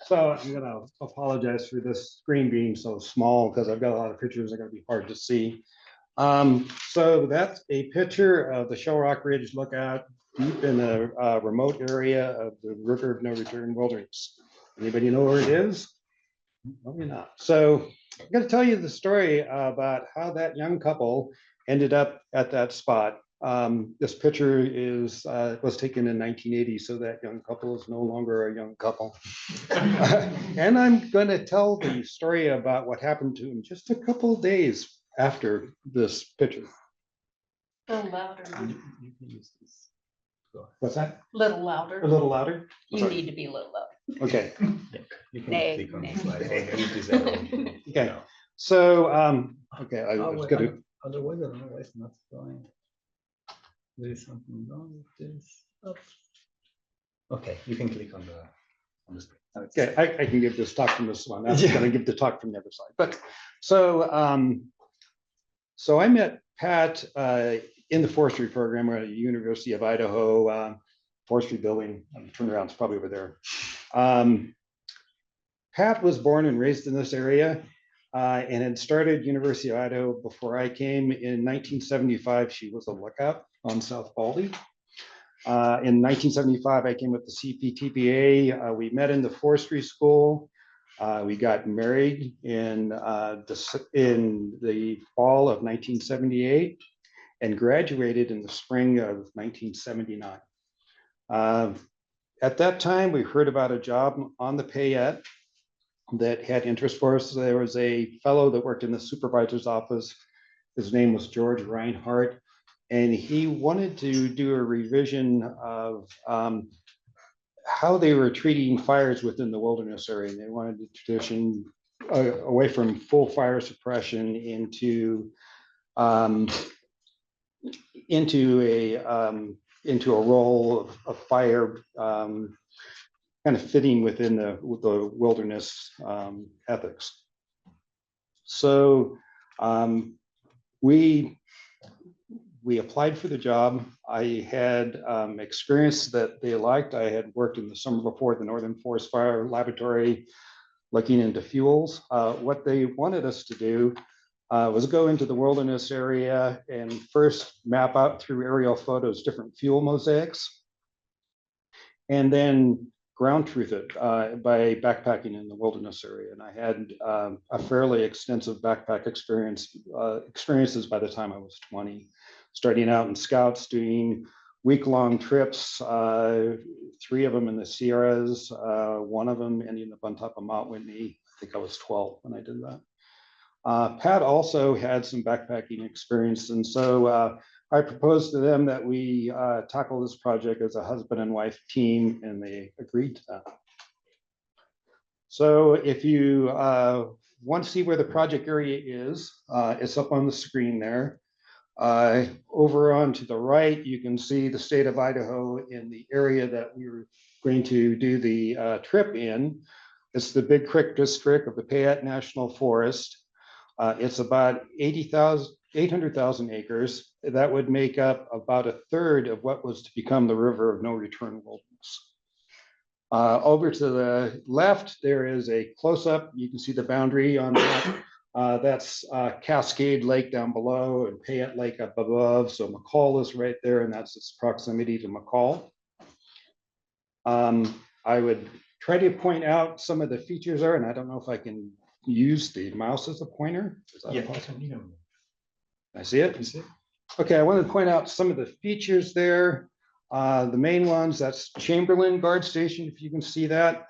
So I'm gonna apologize for this screen being so small because I've got a lot of pictures that are gonna be hard to see. So that's a picture of the Shell Rock Ridge Lookout deep in a remote area of the River of No Return Wilderness. Anybody know where it is? Probably not. So I'm going to tell you the story about how that young couple ended up at that spot. This picture was taken in 1980, so that young couple is no longer a young couple. And I'm going to tell the story about what happened to him just a couple of days after this picture. A little louder. You can use this. What's that? Little louder. A little louder? You Sorry. need to be a little louder. Okay. You can Nay, click on nay. the slide or use this arrow. Okay. So, okay, I was going to. Otherwise, I don't know why it's not going. There is something wrong with this. Okay, you can click on the screen. Okay, I can give this talk from this one. I was going to give the talk from the other side. But so, so I met Pat in the forestry program at the University of Idaho forestry building. Turnaround's probably over there. Pat was born and raised in this area and had started University of Idaho before I came. In 1975, she was a lookout on South Baldy. In 1975, I came with the CPTPA. We met in the forestry school. We got married in the fall of 1978 and graduated in the spring of 1979. At that time, we heard about a job on the Payette that had interest for us. There was a fellow that worked in the supervisor's office. His name was George Reinhardt, and he wanted to do a revision of how they were treating fires within the wilderness area. And they wanted to transition away from full fire suppression into a role of fire kind of fitting within the wilderness ethics. So we applied for the job. I had experience that they liked. I had worked in the summer before at the Northern Forest Fire Laboratory looking into fuels. What they wanted us to do was go into the wilderness area and first map out through aerial photos different fuel mosaics, and then ground truth it by backpacking in the wilderness area. And I had a fairly extensive backpack experiences by the time I was 20, starting out in scouts, doing week-long trips, 3 of them in the Sierras, 1 of them ending up on top of Mount Whitney. I think I was 12 when I did that. Pat also had some backpacking experience, and so I proposed to them that we tackle this project as a husband and wife team, and they agreed to that. So if you want to see where the project area is, it's up on the screen there. Over on to the right, you can see the state of Idaho in the area that we were going to do the trip in. It's the Big Creek district of the Payette National Forest. It's about 800,000 acres. That would make up about 1/3 of what was to become the River of No Return Wilderness. Over to the left, there is a close-up. You can see the boundary on that. That's Cascade Lake down below and Payette Lake up above. So McCall is right there, and that's its proximity to McCall. I would try to point out some of the features there, and I don't know if I can use the mouse as a pointer. Yeah, you can. I see it. You see it? Okay, I want to point out some of the features there. The main ones, that's Chamberlain Guard Station, if you can see that.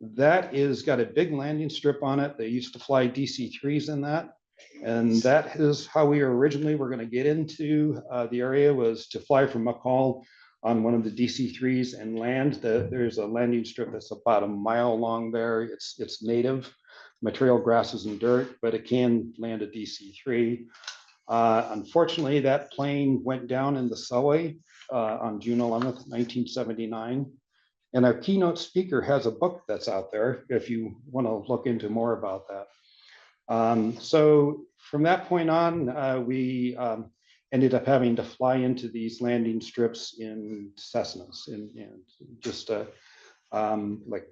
That is got a big landing strip on it. They used to fly DC-3s in that. And that is how we originally were going to get into the area, was to fly from McCall on one of the DC-3s and land. There's a landing strip that's about 1 mile long there. It's native material, grasses and dirt, but it can land a DC-3. Unfortunately, that plane went down in the Selway on June 11th, 1979. And our keynote speaker has a book that's out there if you want to look into more about that. So from that point on, we ended up having to fly into these landing strips in Cessnas and just like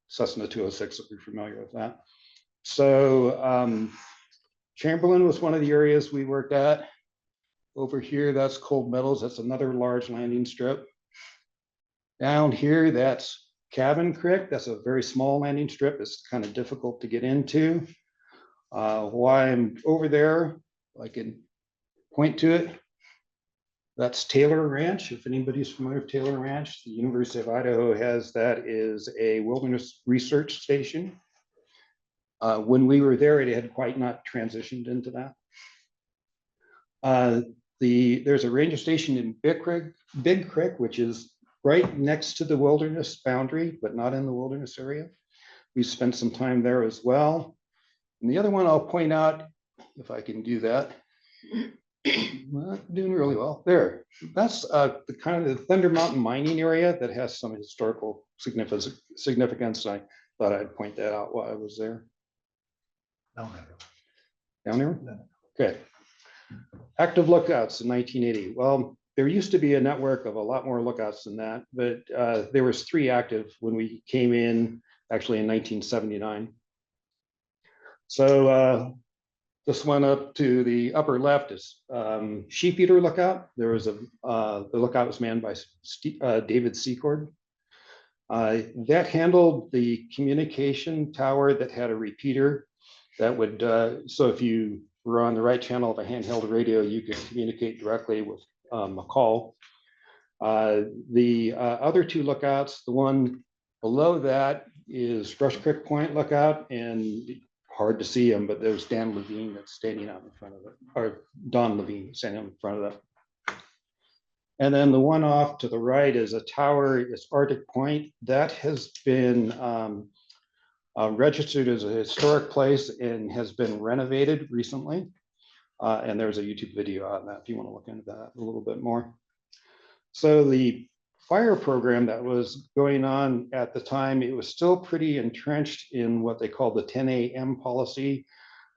Cessna 206, if you're familiar with that. So Chamberlain was one of the areas we worked at. Over here, that's Cold Meadows. That's another large landing strip. Down here, that's Cabin Creek. That's a very small landing strip. It's kind of difficult to get into. While I'm over there, I can point to it. That's Taylor Ranch. If anybody's familiar with Taylor Ranch, the University of Idaho has that is a wilderness research station. When we were there, it had quite not transitioned into that. There's a ranger station in Big Creek, which is right next to the wilderness boundary, but not in the wilderness area. We spent some time there as well. And the other one I'll point out, if I can do that, not doing really well. There, that's the kind of the Thunder Mountain mining area that has some historical significance. I thought I'd point that out while I was there. Down Down there? No. Okay. Active lookouts in 1980. Well, there used to be a network of a lot more lookouts than that, but there was 3 active when we came in, actually in 1979. So this one up to the upper left is Sheep Eater Lookout. There was the lookout was manned by David Secord. That handled the communication tower that had a repeater that would, so if you were on the right channel of a handheld radio, you could communicate directly with a call. The other 2 lookouts, the one below that is Brush Creek Point Lookout, and hard to see him, but there's Dan Levine that's standing out in front of it, or Don Levine standing in front of that. And then the one off to the right is a tower, it's Arctic Point. That has been registered as a historic place and has been renovated recently. And there's a YouTube video on that if you want to look into that a little bit more. So the fire program that was going on at the time, it was still pretty entrenched in what they call the 10 a.m. policy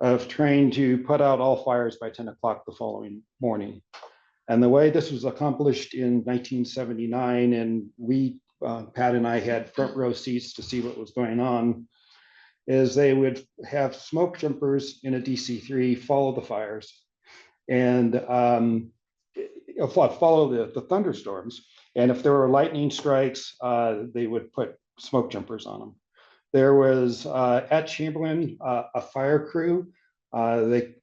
of trying to put out all fires by 10 o'clock the following morning. And the way this was accomplished in 1979, and we, Pat and I had front row seats to see what was going on, is they would have smoke jumpers in a DC-3 follow the fires and follow the thunderstorms. And if there were lightning strikes, they would put smoke jumpers on them. There was at Chamberlain a fire crew. They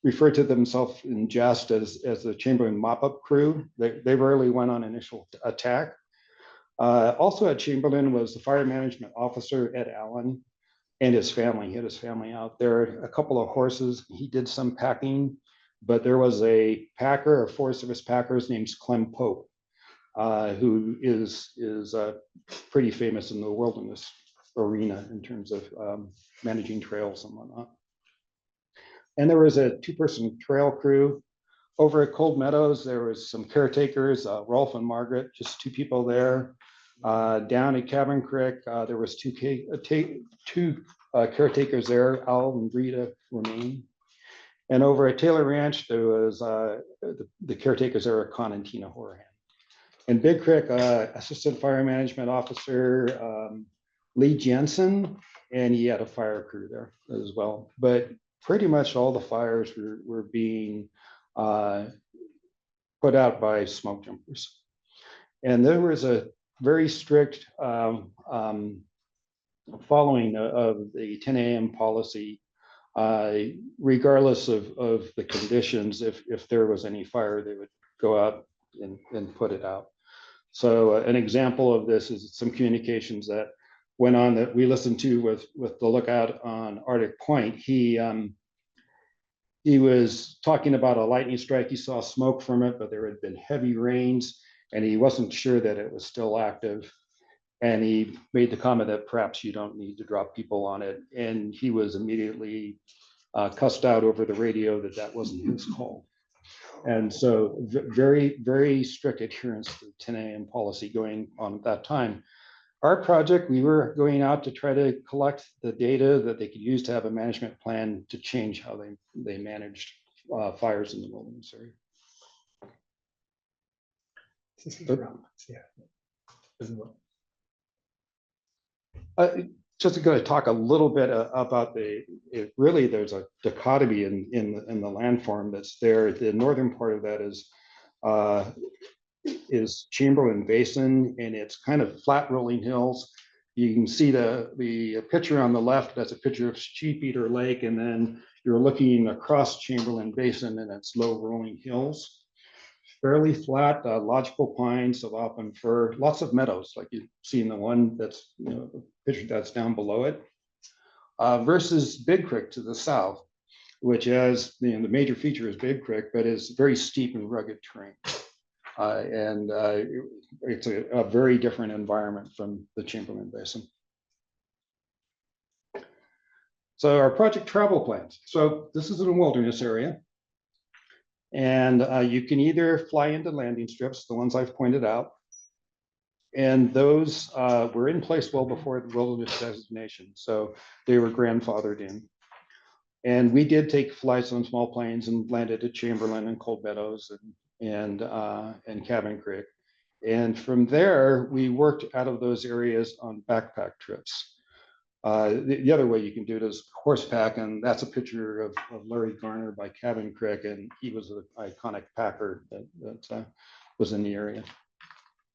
referred to themselves in jest as the Chamberlain mop-up crew. They rarely went on initial attack. Also at Chamberlain was the fire management officer, Ed Allen, and his family. He had his family out there, a couple of horses. He did some packing, but there was a packer, a Forest Service packer, his name's Clem Pope, who is pretty famous in the wilderness arena in terms of managing trails and whatnot. And there was a 2-person trail crew. Over at Cold Meadows, there was some caretakers, Rolf and Margaret, just 2 people there. Down at Cabin Creek, there was 2 caretakers there, Al and Rita remain. And over at Taylor Ranch, there was the caretakers there, Con and Tina Horahan. In Big Creek, Assistant Fire Management Officer Lee Jensen, and he had a fire crew there as well. But pretty much all the fires were being put out by smoke jumpers. And there was a very strict following of the 10 a.m. policy, regardless of the conditions. If there was any fire, they would go out and put it out. So an example of this is some communications that went on that we listened to with the lookout on Arctic Point. He was talking about a lightning strike. He saw smoke from it, but there had been heavy rains and he wasn't sure that it was still active. And he made the comment that perhaps you don't need to drop people on it. And he was immediately cussed out over the radio that wasn't his call. And so very, very strict adherence to the 10 a.m. policy going on at that time. Our project, we were going out to try to collect the data that they could use to have a management plan to change how they managed fires in the wilderness area. Yeah. Doesn't work. Uh, just going to talk a little bit about really there's a dichotomy in the landform that's there. The northern part of that uh, is Chamberlain Basin, and it's kind of flat rolling hills. You can see the picture on the left, that's a picture of Sheep Eater Lake, and then you're looking across Chamberlain Basin and it's low rolling hills. Fairly flat, logical pines, Alpine fir, lots of meadows, like you see in the one that's, the picture that's down below it, versus Big Creek to the south, which has, the major feature is Big Creek, but is very steep and rugged terrain. And it's a very different environment from the Chamberlain Basin. So our project travel plans. So this is in a wilderness area. And you can either fly into landing strips, the ones I've pointed out. And those were in place well before the wilderness designation. So they were grandfathered in. And we did take flights on small planes and landed at Chamberlain and Cold Meadows and Cabin Creek. And from there, we worked out of those areas on backpack trips. The other way you can do it is horseback, and that's a picture of Larry Garner by Cabin Creek, and he was an iconic packer that was in the area.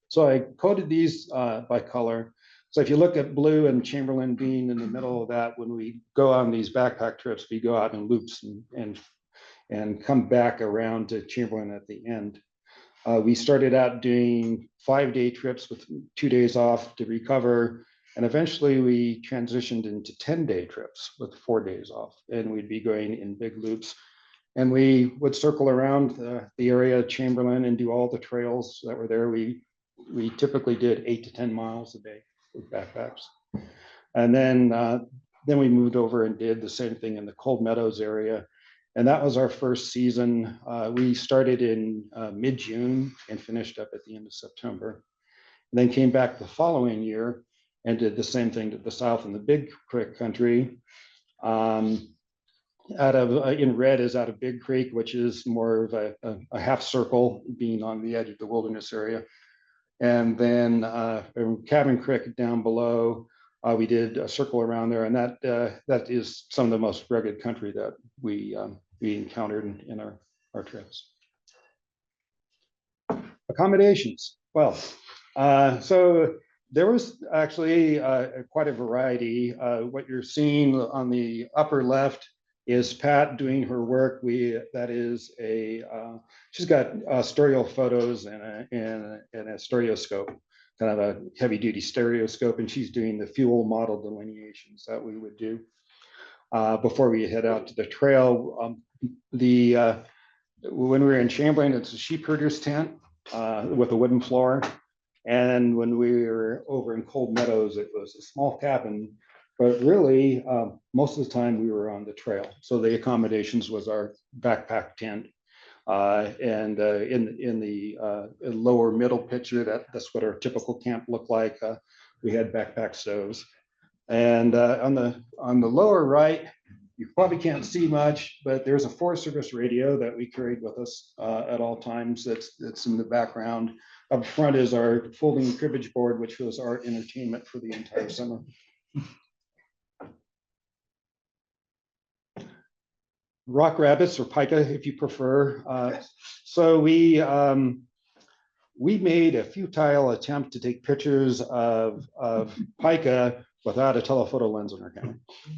So I coded these by color. So if you look at blue and Chamberlain being in the middle of that, when we go on these backpack trips, we go out in loops and come back around to Chamberlain at the end. We started out doing 5-day trips with 2 days off to recover. And eventually we transitioned into 10-day trips with 4 days off. And we'd be going in big loops. And we would circle around the area of Chamberlain and do all the trails that were there. We typically did 8 to 10 miles a day with backpacks. And then we moved over and did the same thing in the Cold Meadows area. And that was our first season. We started in mid-June and finished up at the end of September. And then came back the following year and did the same thing to the south in the Big Creek country. Out of in red is out of Big Creek, which is more of a half circle being on the edge of the wilderness area. And then Cabin Creek down below, we did a circle around there, and that is some of the most rugged country that we encountered in our trips. Accommodations. Well, so there was actually quite a variety. What you're seeing on the upper left is Pat doing her work. That is she's got stereo photos and a stereoscope, kind of a heavy duty stereoscope, and she's doing the fuel model delineations that we would do before we head out to the trail. When we were in Chamberlain, it's a sheep herder's tent with a wooden floor. And when we were over in Cold Meadows, it was a small cabin, but really most of the time we were on the trail. So the accommodations was our backpack tent. And in the lower middle picture, that's what our typical camp looked like. We had backpack stoves. And on the lower right, you probably can't see much, but there's a Forest Service radio that we carried with us at all times. That's in the background. Up front is our folding cribbage board, which was our entertainment for the entire summer. Rock rabbits or pika, if you prefer. So we made a futile attempt to take pictures of pika without a telephoto lens on our camera.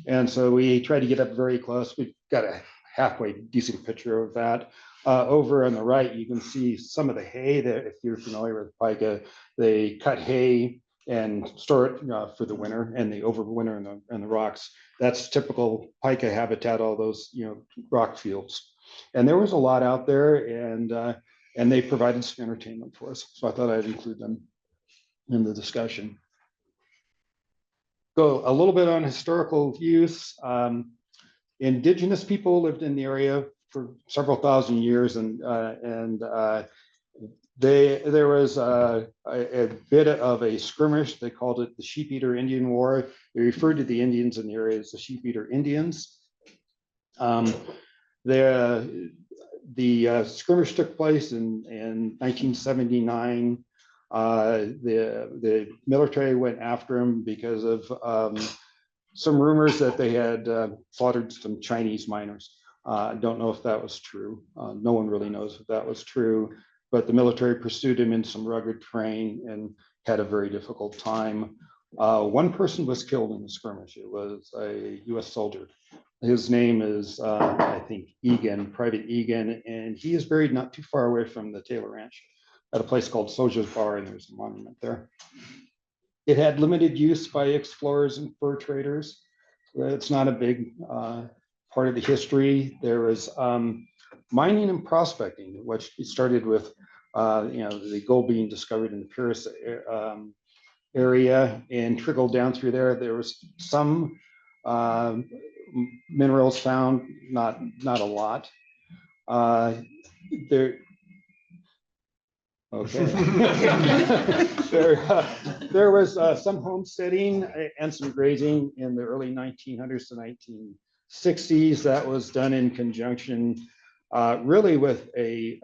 And so we tried to get up very close. We got a halfway decent picture of that. Over on the right, you can see some of the hay that, if you're familiar with pika, they cut hay and store it for the winter, and they overwinter in the rocks. That's typical pika habitat, all those rock fields. And there was a lot out there, and they provided some entertainment for us. So I thought I'd include them in the discussion. Go a little bit on historical use. Indigenous people lived in the area for several thousand years, and there was a bit of a skirmish. They called it the Sheep Eater Indian War. They referred to the Indians in the area as the Sheep Eater Indians. The skirmish took place in 1979. The military went after him because of some rumors that they had slaughtered some Chinese miners. I don't know if that was true. No one really knows if that was true, but the military pursued him in some rugged terrain and had a very difficult time. One person was killed in the skirmish. It was a US soldier. His name is, I think, Egan, Private Egan, and he is buried not too far away from the Taylor Ranch at a place called Soldier's Bar, and there's a monument there. It had limited use by explorers and fur traders. It's not a big part of the history. There was mining and prospecting, which started with the gold being discovered in the Purus area and trickled down through there. There was some minerals found, not a lot. There. Okay. there was some homesteading and some grazing in the early 1900s to 1960s. That was done in conjunction, really, with a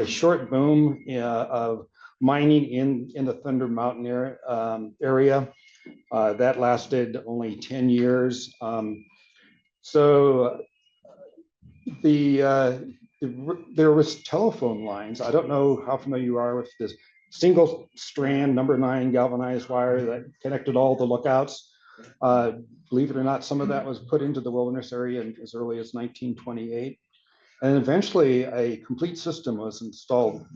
short boom of mining in the Thunder Mountain area. That lasted only 10 years. There was telephone lines. I don't know how familiar you are with this single strand number 9 galvanized wire that connected all the lookouts. Believe it or not, some of that was put into the wilderness area as early as 1928. And eventually a complete system was installed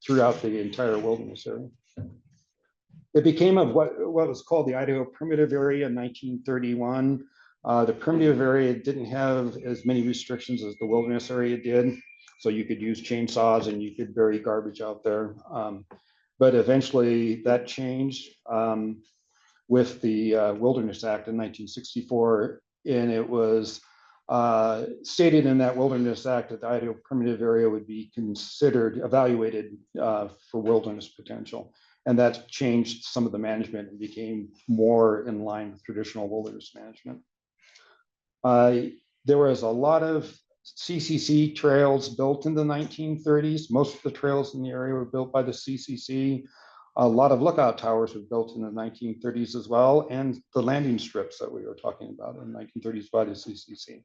throughout the entire wilderness area. It became of what was called the Idaho Primitive Area in 1931. The primitive area didn't have as many restrictions as the wilderness area did. So you could use chainsaws and you could bury garbage out there. But eventually that changed with the Wilderness Act in 1964. And it was stated in that Wilderness Act that the Idaho Primitive Area would be evaluated for wilderness potential. And that changed some of the management and became more in line with traditional wilderness management. There was a lot of CCC trails built in the 1930s. Most of the trails in the area were built by the CCC. A lot of lookout towers were built in the 1930s as well, and the landing strips that we were talking about in the 1930s by the CCC.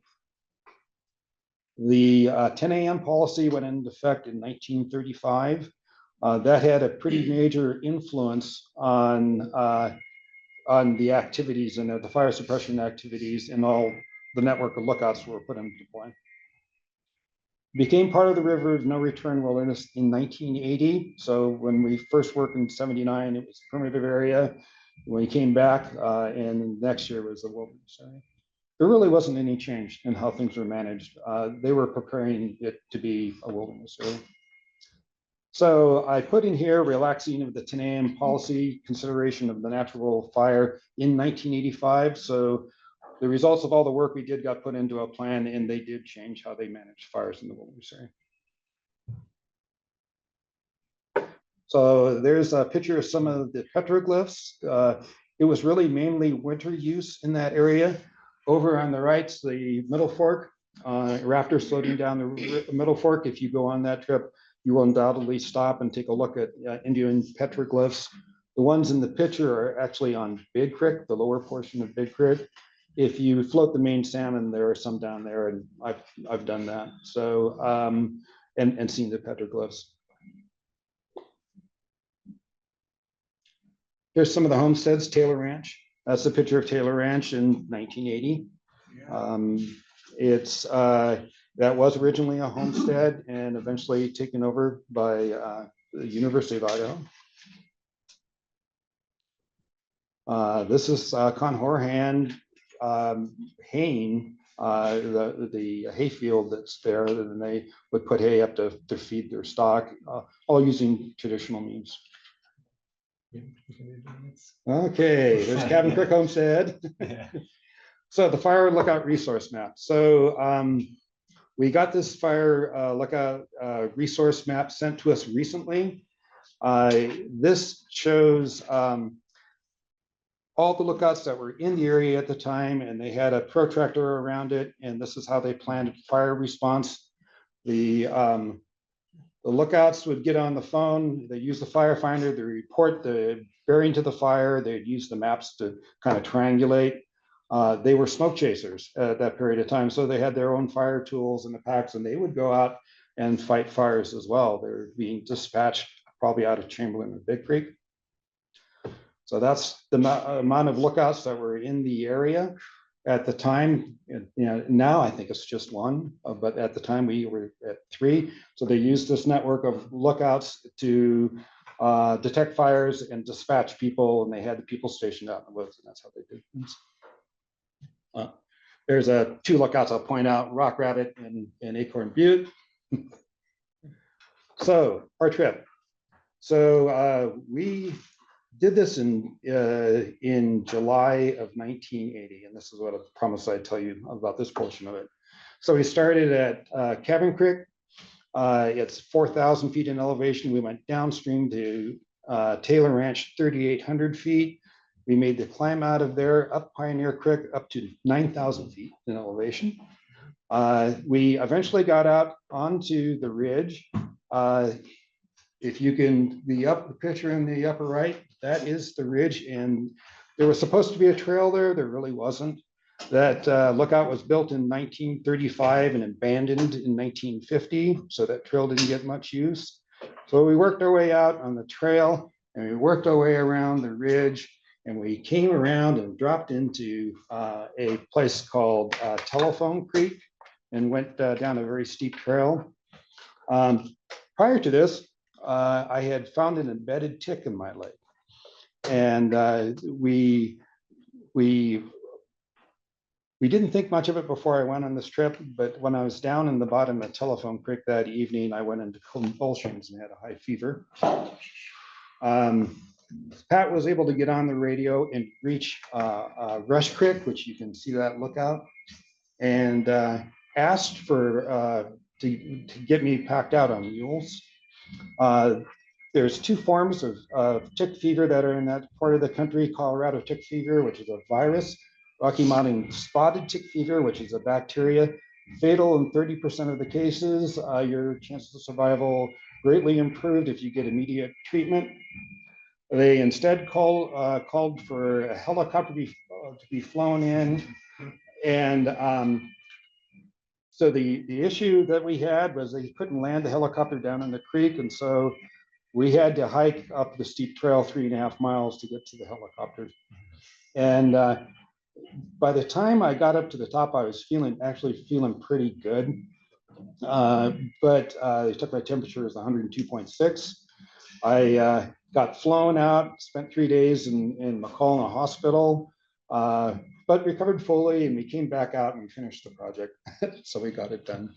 The 10 a.m. policy went into effect in 1935. That had a pretty major influence on the activities and the fire suppression activities and all the network of lookouts were put into play. Became part of the River of No Return Wilderness in 1980. So when we first worked in 79, it was a primitive area. When we came back, and next year was the wilderness area. There really wasn't any change in how things were managed. They were preparing it to be a wilderness area. So I put in here relaxing of the 10 a.m. policy, consideration of the natural fire in 1985. So the results of all the work we did got put into a plan, and they did change how they managed fires in the wilderness area. So there's a picture of some of the petroglyphs. It was really mainly winter use in that area. Over on the right's the Middle Fork, raptors floating down the Middle Fork. If you go on that trip, you will undoubtedly stop and take a look at Indian petroglyphs. The ones in the picture are actually on Big Creek, the lower portion of Big Creek. If you float the main salmon, there are some down there, and I've done that. So and seen the petroglyphs. Here's some of the homesteads. Taylor Ranch. That's a picture of Taylor Ranch in 1980. That was originally a homestead and eventually taken over by the University of Idaho. This is Conhorhan haying, the hay field that's there, and they would put hay up to feed their stock, all using traditional means. Okay, there's Cabin Creek Homestead. So the fire lookout resource map. So we got this fire lookout resource map sent to us recently. This shows all the lookouts that were in the area at the time, and they had a protractor around it, and this is how they planned fire response. The the lookouts would get on the phone, they use the firefinder, they report the bearing to the fire, they'd use the maps to kind of triangulate. They were smoke chasers at that period of time, so they had their own fire tools in the packs, and they would go out and fight fires as well. They're being dispatched probably out of Chamberlain or Big Creek. So that's the amount of lookouts that were in the area at the time. Now I think it's just one, but at the time we were at 3. So they used this network of lookouts to detect fires and dispatch people, and they had the people stationed out in the woods, and that's how they did things. There's 2 lookouts I'll point out: Rock Rabbit and Acorn Butte. So our trip. So we did this in July of 1980, and this is what I promised I'd tell you about this portion of it. So we started at Cabin Creek. It's 4,000 feet in elevation. We went downstream to Taylor Ranch, 3,800 feet. We made the climb out of there up Pioneer Creek up to 9,000 feet in elevation. We eventually got out onto the ridge. If you can, the picture in the upper right, that is the ridge, and there was supposed to be a trail there. There really wasn't. That lookout was built in 1935 and abandoned in 1950, so that trail didn't get much use. So we worked our way out on the trail, and we worked our way around the ridge, and we came around and dropped into a place called Telephone Creek and went down a very steep trail. Prior to this, I had found an embedded tick in my leg, and we didn't think much of it before I went on this trip, but when I was down in the bottom of Telephone Creek that evening, I went into convulsions and had a high fever. Pat was able to get on the radio and reach Rush Creek, which you can see that lookout, and asked for to get me packed out on mules. There's 2 forms of tick fever that are in that part of the country: Colorado tick fever, which is a virus; Rocky Mountain spotted tick fever, which is a bacteria. Fatal in 30% of the cases. Your chances of survival greatly improved if you get immediate treatment. They instead called for a helicopter to be flown in, and so the issue that we had was they couldn't land the helicopter down in the creek, and so we had to hike up the steep trail 3.5 miles to get to the helicopter. And by the time I got up to the top, I was actually feeling pretty good. But they took my temperature as 102.6. I got flown out, spent 3 days in McCall Hospital, but recovered fully, and we came back out and finished the project. So we got it done.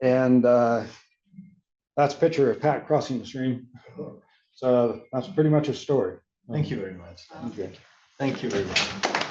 And that's a picture of Pat crossing the stream. So that's pretty much a story. Thank you very much. Okay. Thank you very much.